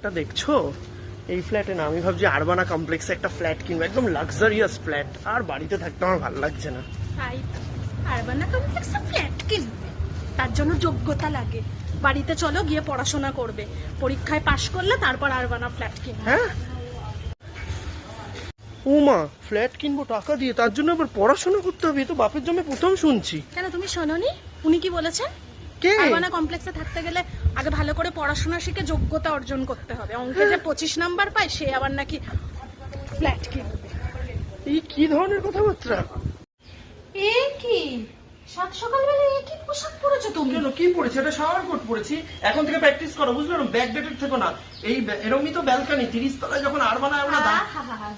এটা দেখছো এই ফ্ল্যাটে না, আমি ভাবছি আরবানা কমপ্লেক্সে একটা ফ্ল্যাট কিনবো, একদম লাক্সারিয়াস ফ্ল্যাট। আর বাড়িতে থাকতে আমার ভালো লাগছে না। তাই আরবানা কমপ্লেক্সে ফ্ল্যাট কিনবে, তার জন্য যোগ্যতা লাগে। বাড়িতে চলো গিয়ে পড়াশোনা করবে, পরীক্ষায় পাশ করলে তারপর আরবানা ফ্ল্যাট কিনবে। হ্যাঁ উমা, ফ্ল্যাট কিনবো টাকা দিয়ে, তার জন্য আবার পড়াশোনা করতে হবে? তো বাপের জন্য প্রথম শুনছি। কেন তুমি শোনোনি উনি কি বলেছেন? কে? আরবানা কমপ্লেক্সে থাকতে গেলে আগে ভালো করে পড়াশোনা শিখে যোগ্যতা অর্জন করতে হবে। অঙ্কে যে 25 নাম্বার পায় সে আবার নাকি ফ্ল্যাট কিনবে। এই কি ধরনের কথাবার্তা? এ কি সাত সকালবেলা এ কি পোশাক পরেছো তুমি? কেন, কি পড়েছি? এটা শাওয়ার কোট পড়েছি। এখন থেকে প্র্যাকটিস করো, বুঝলে? ব্যাক ডেটেড থেকো না। এই এরকমই তো ব্যালকনি 30 তলায় যখন আরবানায় আমরা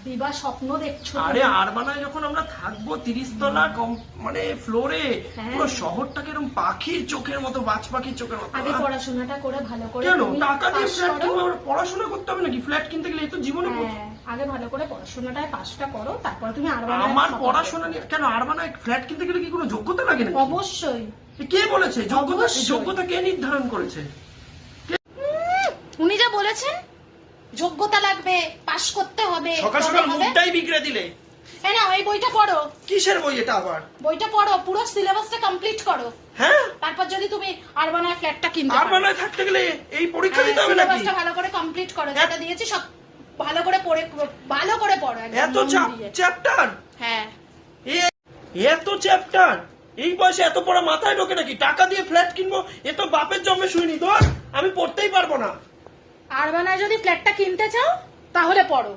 দিবা স্বপ্ন দেখছো? আরে আরবানায় যখন আমরা থাকবো 30 তলা মানে ফ্লোরে, পুরো শহরটাকে এরকম পাখির চোখের মতো, বাজ পাখির চোখের মতো। আগে পড়াশোনাটা করে ভালো করে কেন তুমি টাকা দিয়ে পাস ফ্ল্যাট করো। কিনবো? পড়াশোনা করতে হবে নাকি ফ্ল্যাট কিনতে গেলে? এই তো জীবনে আগে ভালো করে পড়াশোনাটায় পাসটা করো, তারপর তুমি আরবানায় আমার পড়াশোনা নিয়ে কেন? আরবানায় ফ্ল্যাট কিনতে গেলে কি কোনো যোগ্যতা লাগে নাকি? অবশ্যই। কে বলেছে যোগ্যতা? অবশ্যই। যোগ্যতা কে নির্ধারণ করেছে? উনি যা বলেছেন যোগ্যতা লাগবে, পাস করতে হবে। সকাল সকাল মুখটাই বিগড়ে দিলে। এই নাও এই বইটা পড়ো। কিসের বই এটা আবার? বইটা পড়ো, পুরো সিলেবাসটা কমপ্লিট করো, হ্যাঁ? তারপর যদি তুমি আরবানায় ফ্ল্যাটটা কিনতে পারো। আরবানায় থাকতে গেলে এই পরীক্ষা দিতে হবে নাকি? সিলেবাসটা ভালো করে কমপ্লিট করো, যেটা দিয়েছি সব ভালো করে পড়ে, ভালো করে পড়ো একদম এত মন দিয়ে। চ্যাপ্টার? হ্যাঁ এত চ্যাপ্টার এই বয়সে এত পড়া মাথায় ঢোকে নাকি? টাকা দিয়ে ফ্ল্যাট কিনবো, এ তো বাপের জন্মে শুইনি। তো আমি পড়তেই পারবো না। আরবানায় যদি ফ্ল্যাটটা কিনতে চাও তাহলে পড়ো।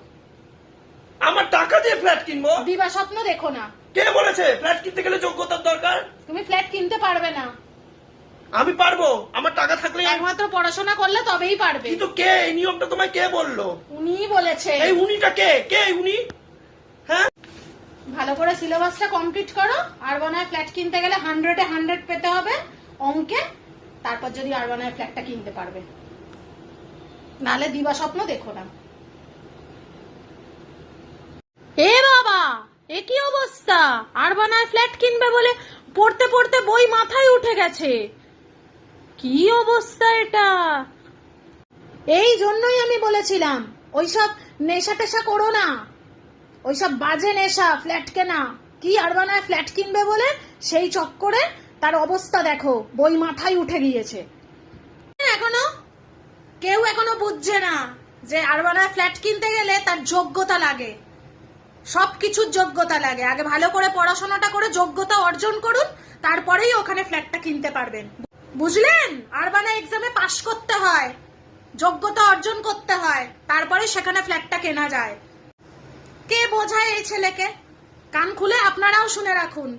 আমার টাকা দিয়ে ফ্ল্যাট কিনবো? দিবা স্বপ্ন দেখো না। কে বলেছে ফ্ল্যাট কিনতে গেলে যোগ্যতার দরকার? তুমি ফ্ল্যাট কিনতে পারবে না, আমি পারবো, আমার টাকা থাকলে। একমাত্র পড়াশোনা করলে তবেই পারবে। কিন্তু কে এই নিয়মটা তোমায় কে বললো? উনিই বলেছে। এই উনিটা কে? কে উনি? হ্যাঁ, ভালো করে সিলেবাসটা কমপ্লিট করো। আরবানায় ফ্ল্যাট কিনতে গেলে 100-এ 100 পেতে হবে অঙ্কে, তারপর যদি আরবানায় ফ্ল্যাটটা কিনতে পারবে, নালে দিবা স্বপ্ন দেখো না। এ বাবা, এ কি অবস্থা! আরবানায় ফ্ল্যাট কিনবে বলে পড়তে পড়তে বই মাথায় উঠে গেছে। কি অবস্থা এটা! এই জন্যই আমি বলেছিলাম ওইসব নেশা টেশা করো না, ওইসব বাজে নেশা। ফ্ল্যাট কেনা কি, আরবানায় ফ্ল্যাট কিনবে বলে সেই চক্করে তার অবস্থা দেখো, বই মাথায় উঠে গিয়েছে। এখনো বুঝছে না যে আরবানায় ফ্ল্যাট কিনতে গেলে তার যোগ্যতা লাগে, সবকিছুর যোগ্যতা লাগে। আগে ভালো করে পড়াশোনাটা করে যোগ্যতা অর্জন করুন, তারপরেই ওখানে ফ্ল্যাটটা কিনতে পারবেন, বুঝলেন? আরবানা এক্সামে পাশ করতে হয়, যোগ্যতা অর্জন করতে হয়, তারপরে সেখানে ফ্ল্যাটটা কেনা যায়। কে বোঝায় এই ছেলেকে? কান খুলে আপনারাও শুনে রাখুন।